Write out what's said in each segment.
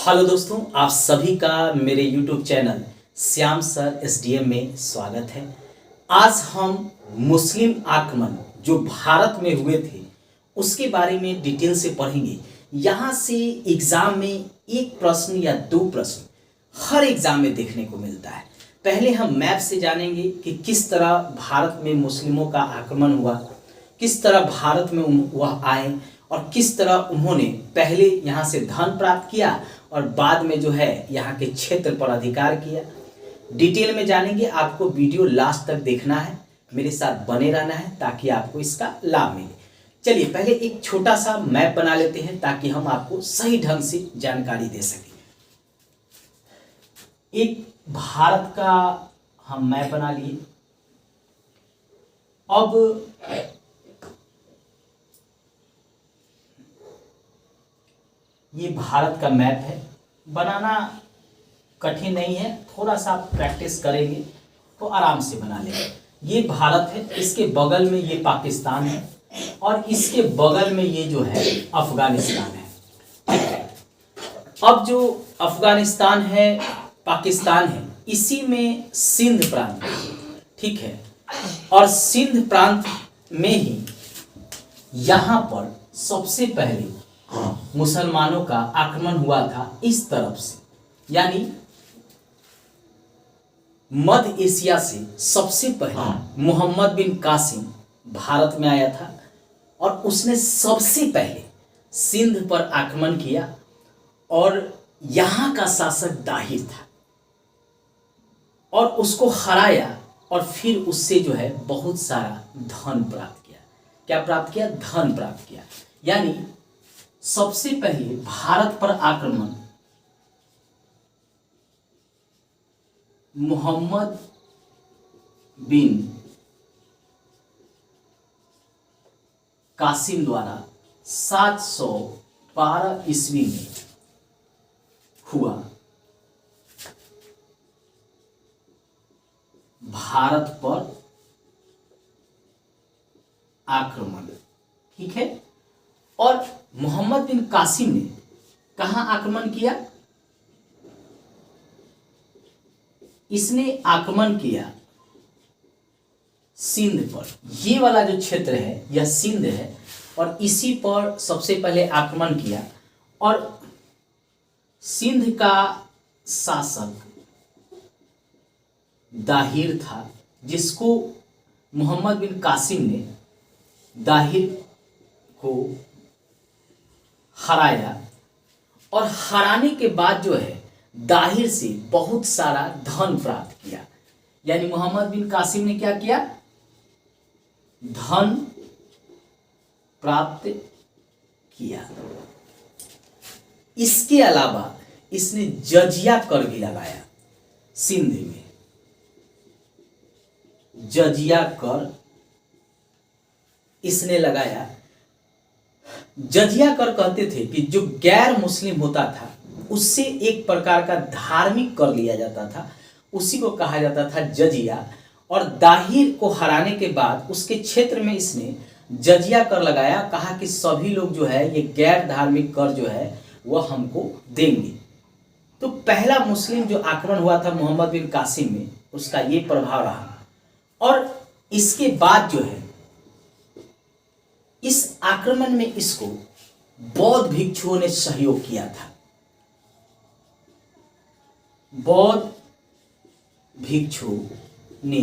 Hello दोस्तों, आप सभी का मेरे YouTube channel Shyam sir SDM में स्वागत है। आज हम मुस्लिम आक्रमण जो भारत में हुए थे उसके बारे में डिटेल से पढ़ेंगे। यहाँ से एग्जाम में एक प्रश्न या दो प्रश्न हर एग्जाम में देखने को मिलता है। पहले हम मैप से जानेंगे कि किस तरह भारत में मुस्लिमों का आक्रमण हुआ, किस तरह भारत में वह आए और किस तरह उन्होंने पहले यहाँ से धन प्राप्त किया और बाद में जो है यहाँ के क्षेत्र पर अधिकार किया। डिटेल में जानेंगे। आपको वीडियो लास्ट तक देखना है, मेरे साथ बने रहना है ताकि आपको इसका लाभ मिले। चलिए पहले एक छोटा सा मैप बना लेते हैं ताकि हम आपको सही ढंग से जानकारी दे सकें। एक भारत का हम मैप बना लिए। अब ये भारत का मैप है, बनाना कठिन नहीं है, थोड़ा सा प्रैक्टिस करेंगे तो आराम से बना लेंगे। ये भारत है, इसके बगल में ये पाकिस्तान है और इसके बगल में ये जो है अफगानिस्तान है। अब जो अफगानिस्तान है, पाकिस्तान है, इसी में सिंध प्रांत है, ठीक है। और सिंध प्रांत में ही यहाँ पर सबसे पहले मुसलमानों का आक्रमण हुआ था इस तरफ से, यानी मध्य एशिया से सबसे पहले मोहम्मद बिन कासिम भारत में आया था और उसने सबसे पहले सिंध पर आक्रमण किया और यहाँ का शासक दाहिर था और उसको हराया और फिर उससे जो है बहुत सारा धन प्राप्त किया। क्या प्राप्त किया? धन प्राप्त किया। यानी सबसे पहले भारत पर आक्रमण मोहम्मद बिन कासिम द्वारा 712 ईस्वी में हुआ। भारत पर आक्रमण, ठीक है। और मोहम्मद बिन कासिम ने कहां आक्रमण किया? इसने आक्रमण किया सिंध पर। ये वाला जो क्षेत्र है यह सिंध है और इसी पर सबसे पहले आक्रमण किया और सिंध का शासक दाहिर था, जिसको मोहम्मद बिन कासिम ने दाहिर को हराया और हराने के बाद जो है दाहिर से बहुत सारा धन प्राप्त किया। यानी मोहम्मद बिन कासिम ने क्या किया? धन प्राप्त किया। इसके अलावा इसने जजिया कर भी लगाया सिंध में। जजिया कर इसने लगाया। जजिया कर कहते थे कि जो गैर मुस्लिम होता था उससे एक प्रकार का धार्मिक कर लिया जाता था, उसी को कहा जाता था जजिया। और दाहिर को हराने के बाद उसके क्षेत्र में इसने जजिया कर लगाया। कहा कि सभी लोग जो है ये गैर धार्मिक कर जो है वह हमको देंगे। तो पहला मुस्लिम जो आक्रमण हुआ था मोहम्मद बिन कासिम में, उसका ये प्रभाव रहा। और इसके बाद जो है इस आक्रमण में इसको बौद्ध भिक्षुओं ने सहयोग किया था। बौद्ध भिक्षु ने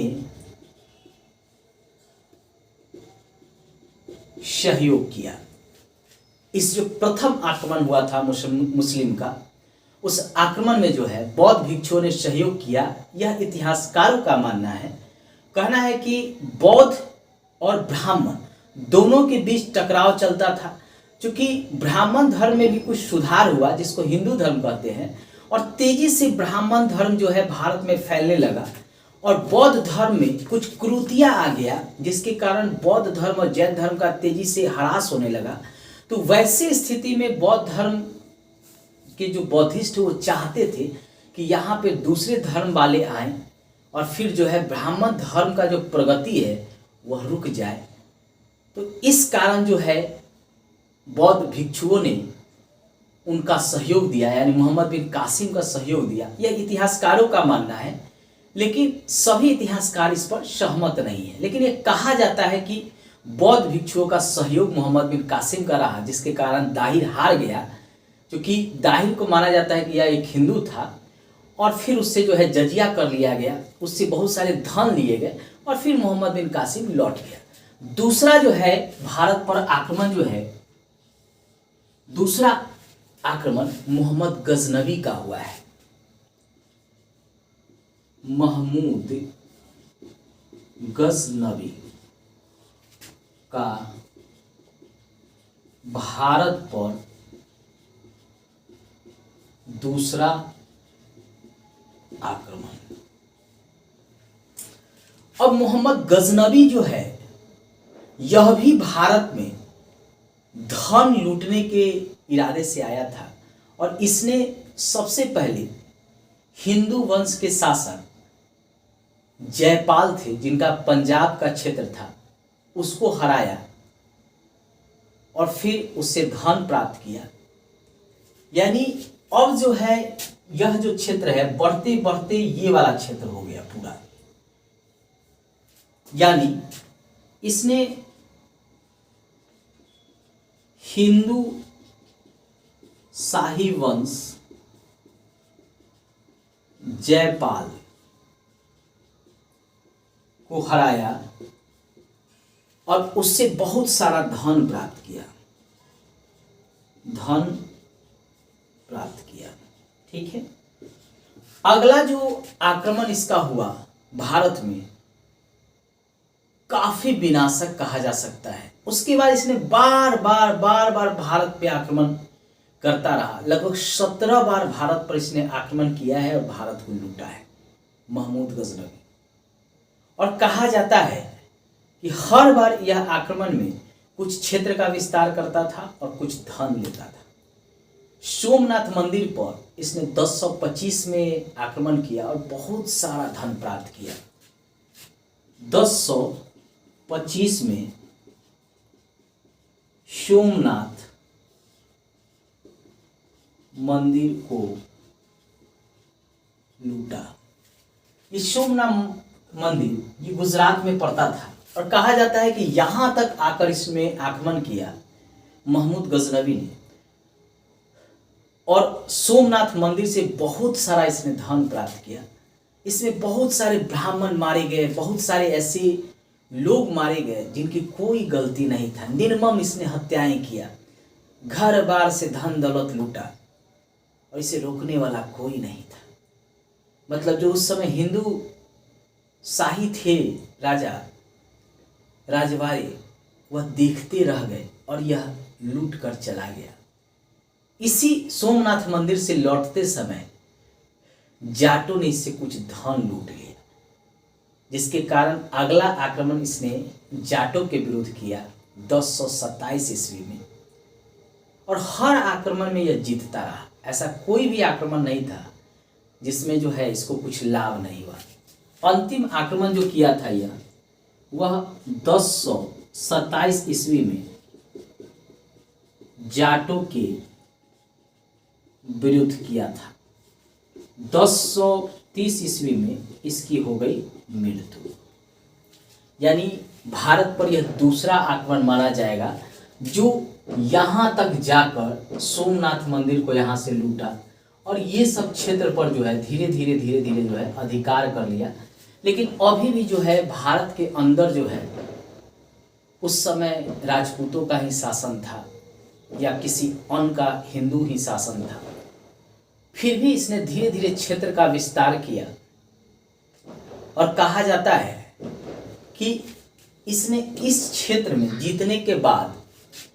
सहयोग किया। इस जो प्रथम आक्रमण हुआ था मुस्लिम का, उस आक्रमण में जो है बौद्ध भिक्षुओं ने सहयोग किया। यह इतिहासकारों का मानना है, कहना है कि बौद्ध और ब्राह्मण दोनों के बीच टकराव चलता था। क्योंकि ब्राह्मण धर्म में भी कुछ सुधार हुआ, जिसको हिंदू धर्म कहते हैं, और तेजी से ब्राह्मण धर्म जो है भारत में फैलने लगा और बौद्ध धर्म में कुछ कुरीतियां आ गया, जिसके कारण बौद्ध धर्म और जैन धर्म का तेजी से ह्रास होने लगा। तो वैसे स्थिति में बौद्ध धर्म के जो बौद्धिस्ट वो चाहते थे कि यहाँ पे दूसरे धर्म वाले आए और फिर जो है ब्राह्मण धर्म का जो प्रगति है वह रुक जाए। तो इस कारण जो है बौद्ध भिक्षुओं ने उनका सहयोग दिया, यानी मोहम्मद बिन कासिम का सहयोग दिया, यह इतिहासकारों का मानना है। लेकिन सभी इतिहासकार इस पर सहमत नहीं है। लेकिन ये कहा जाता है कि बौद्ध भिक्षुओं का सहयोग मोहम्मद बिन कासिम का रहा, जिसके कारण दाहिर हार गया, क्योंकि दाहिर को माना जाता है कि यह एक हिंदू था। और फिर उससे जो है जजिया कर लिया गया, उससे बहुत सारे धन लिए गए और फिर मोहम्मद बिन कासिम लौट गया। दूसरा जो है भारत पर आक्रमण जो है, दूसरा आक्रमण मोहम्मद गजनवी का हुआ है। महमूद गजनवी का भारत पर दूसरा आक्रमण। अब मोहम्मद गजनवी जो है यह भी भारत में धन लूटने के इरादे से आया था और इसने सबसे पहले हिंदू वंश के शासक जयपाल थे, जिनका पंजाब का क्षेत्र था, उसको हराया और फिर उससे धन प्राप्त किया। यानी अब जो है यह जो क्षेत्र है बढ़ते बढ़ते ये वाला क्षेत्र हो गया पूरा। यानी इसने हिंदू शाही वंश जयपाल को हराया और उससे बहुत सारा धन प्राप्त किया, ठीक है। अगला जो आक्रमण इसका हुआ भारत में काफी विनाशक कहा जा सकता है। उसके बाद इसने बार बार भारत पे आक्रमण करता रहा। लगभग 17 बार भारत पर इसने आक्रमण किया है और भारत को लूटा है महमूद गजनवी। और कहा जाता है कि हर बार यह आक्रमण में कुछ क्षेत्र का विस्तार करता था और कुछ धन लेता था। सोमनाथ मंदिर पर इसने 1025 में आक्रमण किया और बहुत सारा धन प्राप्त किया। 1025 में सोमनाथ मंदिर को लूटा। ये सोमनाथ मंदिर ये गुजरात में पड़ता था और कहा जाता है कि यहां तक आकर इसमें आक्रमण किया महमूद गजनवी ने और सोमनाथ मंदिर से बहुत सारा इसने धन प्राप्त किया। इसमें बहुत सारे ब्राह्मण मारे गए, बहुत सारे ऐसे लोग मारे गए जिनकी कोई गलती नहीं था। निर्मम इसने हत्याएं किया, घर बार से धन दौलत लूटा और इसे रोकने वाला कोई नहीं था। मतलब जो उस समय हिंदू शाही थे, राजा राजवाड़े, वह देखते रह गए और यह लूट कर चला गया। इसी सोमनाथ मंदिर से लौटते समय जाटों ने इससे कुछ धन लूट लिया, जिसके कारण अगला आक्रमण इसने जाटों के विरुद्ध किया 1027 ईस्वी में और हर आक्रमण में यह जीतता रहा। ऐसा कोई भी आक्रमण नहीं था जिसमें जो है इसको कुछ लाभ नहीं हुआ। अंतिम आक्रमण जो किया था यह वह 1027 ईस्वी में जाटों के विरुद्ध किया था। 1030 ईस्वी में इसकी हो गई मृत्यु। यानी भारत पर यह दूसरा आक्रमण माना जाएगा जो यहाँ तक जाकर सोमनाथ मंदिर को यहाँ से लूटा और ये सब क्षेत्र पर जो है धीरे धीरे जो है अधिकार कर लिया। लेकिन अभी भी जो है भारत के अंदर जो है उस समय राजपूतों का ही शासन था या किसी अन्य का हिंदू ही शासन था। फिर भी इसने धीरे धीरे क्षेत्र का विस्तार किया और कहा जाता है कि इसने इस क्षेत्र में जीतने के बाद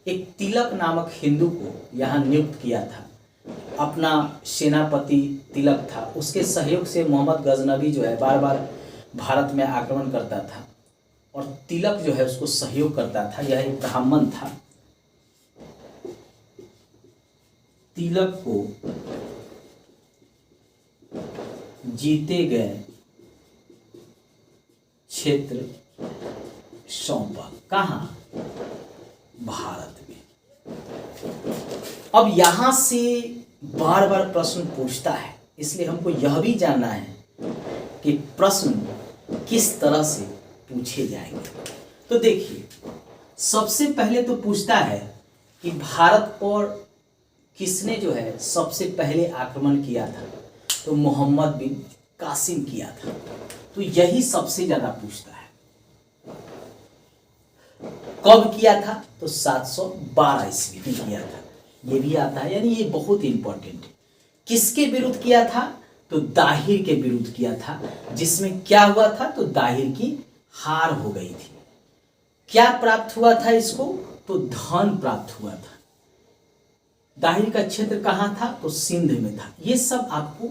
एक तिलक नामक हिंदू को यहाँ नियुक्त किया था। अपना सेनापति तिलक था, उसके सहयोग से मोहम्मद गजनवी जो है बार बार भारत में आक्रमण करता था और तिलक जो है उसको सहयोग करता था। यह एक ब्राह्मण था। तिलक को जीते गए क्षेत्र सौंपा। कहाँ? भारत में। अब यहाँ से बार बार प्रश्न पूछता है, इसलिए हमको यह भी जानना है कि प्रश्न किस तरह से पूछे जाएंगे। तो देखिए, सबसे पहले तो पूछता है कि भारत पर किसने जो है सबसे पहले आक्रमण किया था। तो मोहम्मद बिन कासिम किया था। तो यही सबसे ज्यादा पूछता है। कब किया था? तो 712 ईस्वी में किया था। ये भी आता है, यानी ये बहुत इंपॉर्टेंट है। किसके विरुद्ध किया था? तो दाहिर के विरुद्ध किया था, जिसमें क्या हुआ था? तो दाहिर की हार हो गई थी। क्या प्राप्त हुआ था इसको? तो धन प्राप्त हुआ था। दाहिर का क्षेत्र कहाँ था? तो सिंध में था। ये सब आपको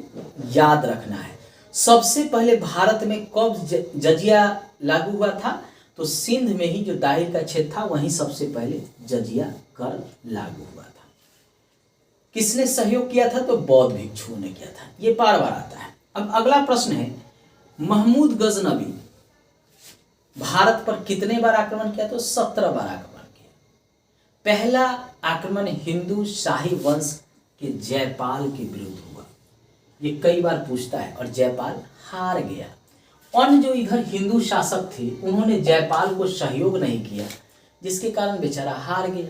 याद रखना है। सबसे पहले भारत में कब जजिया लागू हुआ था? तो सिंध में ही जो दाहिर का क्षेत्र था वहीं सबसे पहले जजिया कर लागू हुआ था। किसने सहयोग किया था? तो बौद्ध भिक्षुओं ने किया था। ये बार बार आता है। अब अगला प्रश्न है, महमूद गजनवी भारत पर कितने बार आक्रमण किया? तो 17 बार आक्रमण किया। पहला आक्रमण हिंदू शाही वंश के जयपाल के विरुद्ध हुआ। ये कई बार पूछता है और जयपाल हार गया। अन्य जो इधर हिंदू शासक थे उन्होंने जयपाल को सहयोग नहीं किया, जिसके कारण बेचारा हार गया।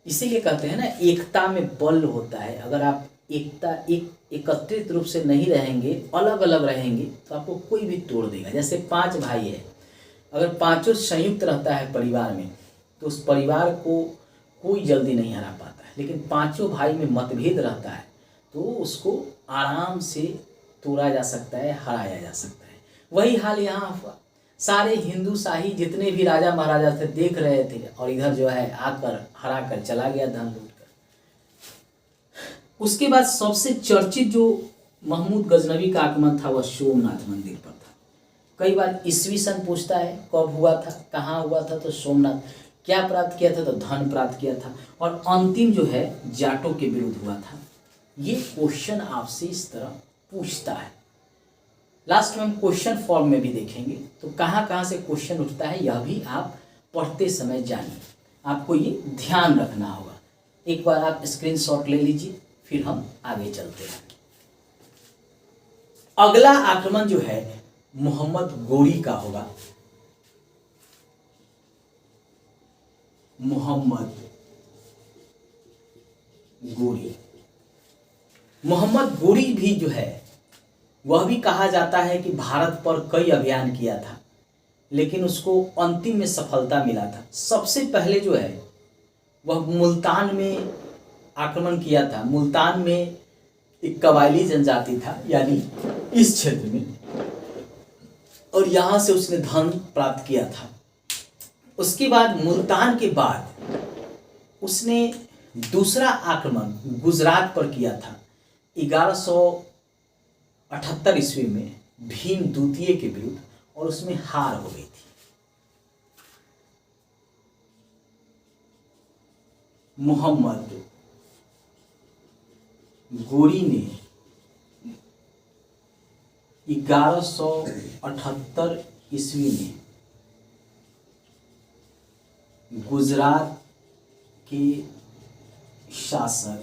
इसीलिए कहते हैं ना, एकता में बल होता है। अगर आप एकत्रित रूप से नहीं रहेंगे, अलग अलग रहेंगे, तो आपको कोई भी तोड़ देगा। जैसे 5 भाई है, अगर पांचों संयुक्त रहता है परिवार में, तो उस परिवार को कोई जल्दी नहीं हरा पाता है। लेकिन पांचों भाई में मतभेद रहता है तो उसको आराम से तोड़ा जा सकता है, हराया जा सकता है। वही हाल यहाँ हुआ। सारे हिंदू शाही जितने भी राजा महाराजा थे देख रहे थे, और इधर जो है आकर हरा कर चला गया धन लूट कर। उसके बाद सबसे चर्चित जो महमूद गजनवी का आगमन था वह सोमनाथ मंदिर पर था। कई बार ईस्वी सन पूछता है, कब हुआ था, कहाँ हुआ था? तो सोमनाथ। क्या प्राप्त किया था? तो धन प्राप्त किया था। और अंतिम जो है जाटों के विरुद्ध हुआ था। ये क्वेश्चन आपसे इस तरह पूछता है। लास्ट में हम क्वेश्चन फॉर्म में भी देखेंगे, तो कहाँ कहाँ से क्वेश्चन उठता है यह भी आप पढ़ते समय जानिए। आपको ये ध्यान रखना होगा। एक बार आप स्क्रीनशॉट ले लीजिए, फिर हम आगे चलते हैं। अगला आक्रमण जो है मोहम्मद गोरी का होगा। मोहम्मद गोरी। मोहम्मद गोरी भी जो है वह भी कहा जाता है कि भारत पर कई अभियान किया था, लेकिन उसको अंतिम में सफलता मिला था। सबसे पहले जो है वह मुल्तान में आक्रमण किया था। मुल्तान में एक कबायली जनजाति था, यानी इस क्षेत्र में, और यहाँ से उसने धन प्राप्त किया था। उसके बाद मुल्तान के बाद उसने दूसरा आक्रमण गुजरात पर किया था 1178 ईस्वी में भीम द्वितीय के विरुद्ध, और उसमें हार हो गई थी। मोहम्मद गोरी ने 1178 ईस्वी में गुजरात के शासक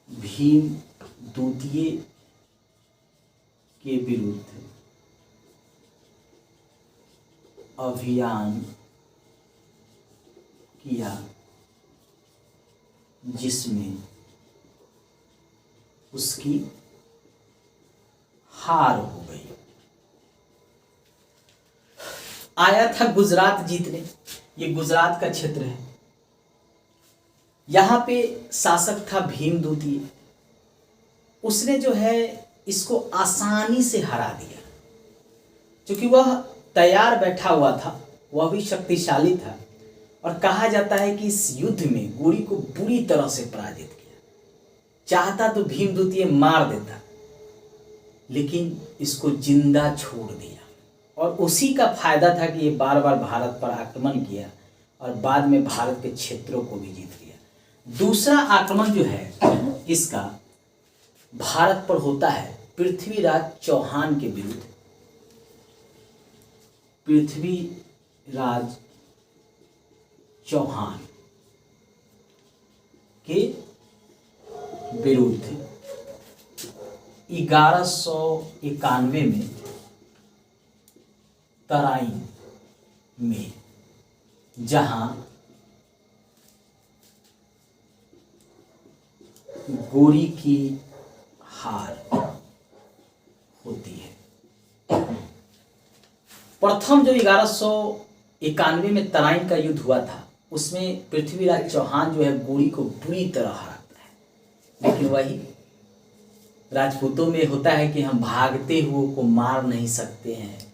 भीम द्वितीय के विरुद्ध अभियान किया, जिसमें उसकी हार हो गई। आया था गुजरात जीतने। ये गुजरात का क्षेत्र है। यहाँ पे शासक था भीम द्वितीय। उसने जो है इसको आसानी से हरा दिया, क्योंकि वह तैयार बैठा हुआ था, वह भी शक्तिशाली था, और कहा जाता है कि इस युद्ध में गोरी को बुरी तरह से पराजित किया। चाहता तो भीम द्वितीय मार देता, लेकिन इसको जिंदा छोड़ दिया, और उसी का फायदा था कि ये बार बार भारत पर आक्रमण किया और बाद में भारत के क्षेत्रों को भी जीत लिया। दूसरा आक्रमण जो है इसका भारत पर होता है पृथ्वीराज चौहान के विरुद्ध। पृथ्वीराज चौहान के विरुद्ध 1191 में तराइन में, जहां गोरी की हार होती है। प्रथम जो 1191 में तराइन का युद्ध हुआ था, उसमें पृथ्वीराज चौहान जो है गोरी को बुरी तरह हराता है। लेकिन वही राजपूतों में होता है कि हम भागते हुए को मार नहीं सकते हैं।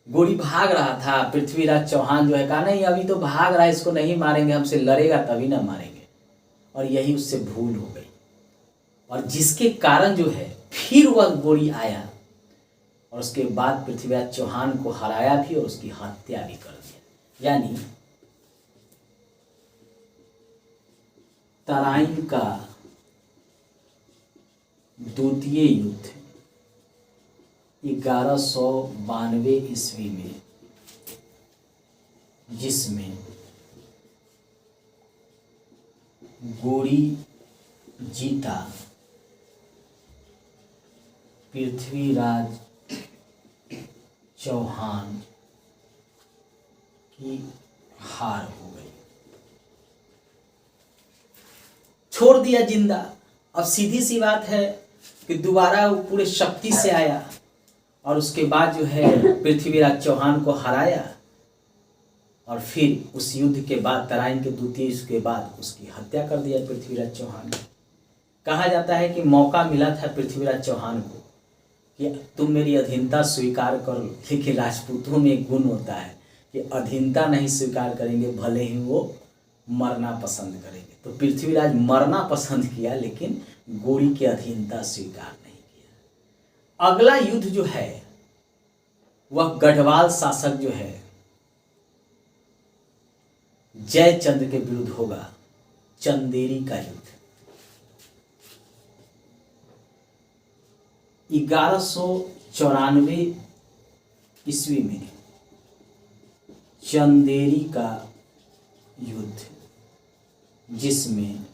गोरी भाग रहा था, पृथ्वीराज चौहान जो है कहा नहीं अभी तो भाग रहा है, इसको नहीं मारेंगे, हमसे लड़ेगा तभी ना मारेंगे, और यही उससे भूल हो गई। और जिसके कारण जो है फिर वह गोरी आया और उसके बाद पृथ्वीराज चौहान को हराया भी और उसकी हत्या भी कर दिया। यानी तराइन का द्वितीय युद्ध 1192 ईस्वी में, जिसमें गोरी जीता, पृथ्वीराज चौहान की हार हो गई, छोड़ दिया जिंदा। अब सीधी सी बात है कि दोबारा वो पूरे शक्ति से आया और उसके बाद जो है पृथ्वीराज चौहान को हराया, और फिर उस युद्ध के बाद तराइन के द्वितीय युद्ध के बाद उसकी हत्या कर दिया पृथ्वीराज चौहान ने। कहा जाता है कि मौका मिला था पृथ्वीराज चौहान को कि तुम मेरी अधीनता स्वीकार करो, लेकिन राजपूतों में एक गुण होता है कि अधीनता नहीं स्वीकार करेंगे, भले ही वो मरना पसंद करेंगे। तो पृथ्वीराज मरना पसंद किया, लेकिन गोरी की अधीनता स्वीकार नहीं किया। अगला युद्ध जो है वह गढ़वाल शासक जो है जयचंद्र के विरुद्ध होगा, चंदेरी का युद्ध। 1194 ईस्वी में चंदेरी का युद्ध, जिसमें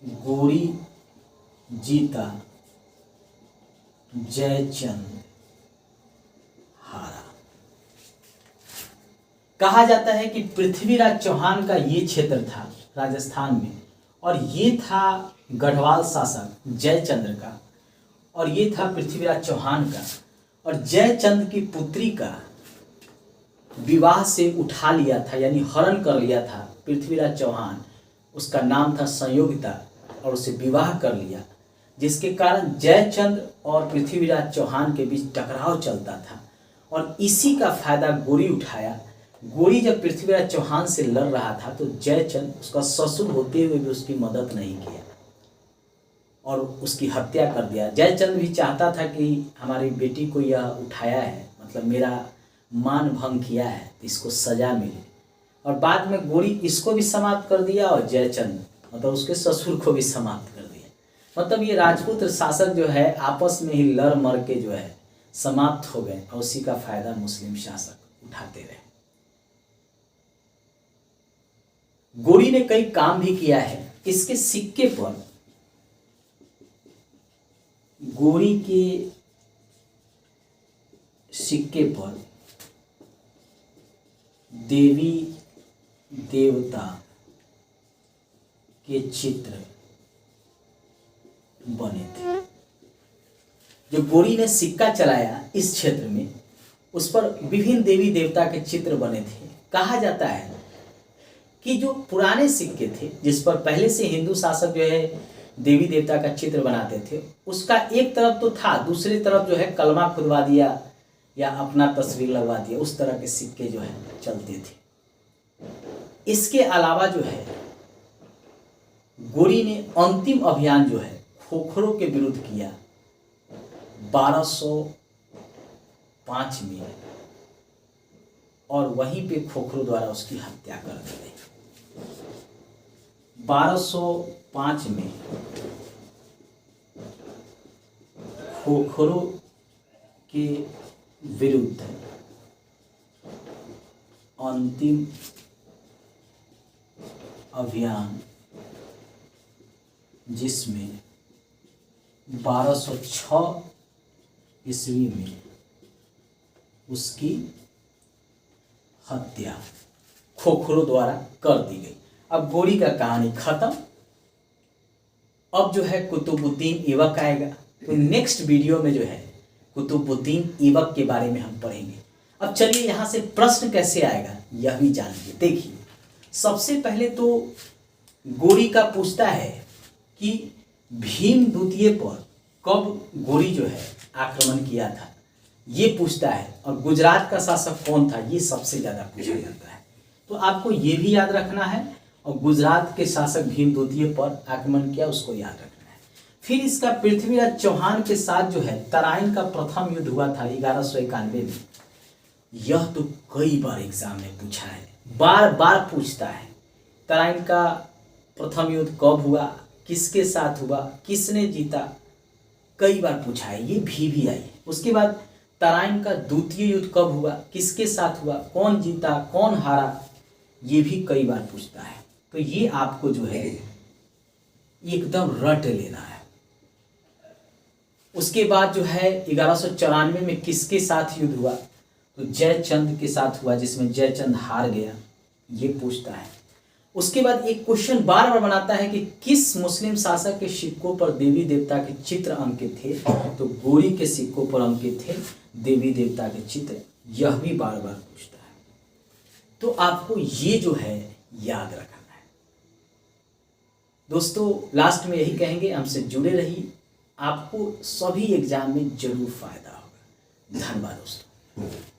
गोरी जीता, जयचंद हारा। कहा जाता है कि पृथ्वीराज चौहान का ये क्षेत्र था राजस्थान में, और ये था गढ़वाल शासक जयचंद्र का, और ये था पृथ्वीराज चौहान का। और जयचंद की पुत्री का विवाह से उठा लिया था, यानी हरण कर लिया था पृथ्वीराज चौहान। उसका नाम था संयोगिता, और उसे विवाह कर लिया, जिसके कारण जयचंद और पृथ्वीराज चौहान के बीच टकराव चलता था। और इसी का फायदा गोरी उठाया। गोरी जब पृथ्वीराज चौहान से लड़ रहा था तो जयचंद उसका ससुर होते हुए भी उसकी मदद नहीं किया और उसकी हत्या कर दिया। जयचंद भी चाहता था कि हमारी बेटी को यह उठाया है, मतलब मेरा मान भंग किया है, इसको सजा मिले। और बाद में गोरी इसको भी समाप्त कर दिया और जयचंद मतलब उसके ससुर को भी समाप्त कर दिया। मतलब ये राजपूत शासक जो है आपस में ही लड़ मर के जो है समाप्त हो गए, और उसी का फायदा मुस्लिम शासक उठाते रहे। गोरी ने कई काम भी किया है। इसके सिक्के पर गोरी के सिक्के पर देवी देवता के चित्र बने थे। जो गोरी ने सिक्का चलाया इस क्षेत्र में, उस पर विभिन्न देवी देवता के चित्र बने थे। कहा जाता है कि जो पुराने सिक्के थे जिस पर पहले से हिंदू शासक जो है देवी देवता का चित्र बनाते थे, उसका एक तरफ तो था, दूसरी तरफ जो है कलमा खुदवा दिया या अपना तस्वीर लगवा दिया, उस तरह के सिक्के जो है चलते थे। इसके अलावा जो है गोरी ने अंतिम अभियान जो है खोखरों के विरुद्ध किया 1205 में, और वहीं पे खोखरों द्वारा उसकी हत्या कर दी गई। 1205 में खोखरों के विरुद्ध अंतिम अभियान जिसमें 1206 ईस्वी में उसकी हत्या खोखरों द्वारा कर दी गई। अब गोरी का कहानी खत्म। अब जो है कुतुबुद्दीन ऐबक आएगा, तो नेक्स्ट वीडियो में जो है कुतुबुद्दीन ऐबक के बारे में हम पढ़ेंगे। अब चलिए यहाँ से प्रश्न कैसे आएगा यह भी जानिए। देखिए, सबसे पहले तो गोरी का पूछता है कि भीम द्वितीय पर कब गोरी जो है आक्रमण किया था, ये पूछता है। और गुजरात का शासक कौन था, ये सबसे ज़्यादा पूछा जाता है। तो आपको ये भी याद रखना है, और गुजरात के शासक भीम द्वितीय पर आक्रमण किया उसको याद रखना है। फिर इसका पृथ्वीराज चौहान के साथ जो है तराइन का प्रथम युद्ध हुआ था 1191 में। यह तो कई बार एग्जाम में पूछा है, बार बार पूछता है। तराइन का प्रथम युद्ध कब हुआ, किसके साथ हुआ, किसने जीता, कई बार पूछा है। ये भी आई। उसके बाद तराइन का द्वितीय युद्ध कब हुआ, किसके साथ हुआ, कौन जीता, कौन हारा, ये भी कई बार पूछता है। तो ये आपको जो है एकदम रट लेना है। उसके बाद जो है 1194 में किसके साथ युद्ध हुआ, तो जयचंद के साथ हुआ, जिसमें जयचंद हार गया, ये पूछता है। उसके बाद एक क्वेश्चन बार बार बनाता है कि किस मुस्लिम शासक के सिक्कों पर देवी देवता के चित्र अंकित थे, तो गोरी के सिक्कों पर अंकित थे देवी देवता के चित्र, यह भी बार बार पूछता है। तो आपको ये जो है याद रखना है। दोस्तों लास्ट में यही कहेंगे, हमसे जुड़े रहिए, आपको सभी एग्जाम में जरूर फायदा होगा। धन्यवाद दोस्तों।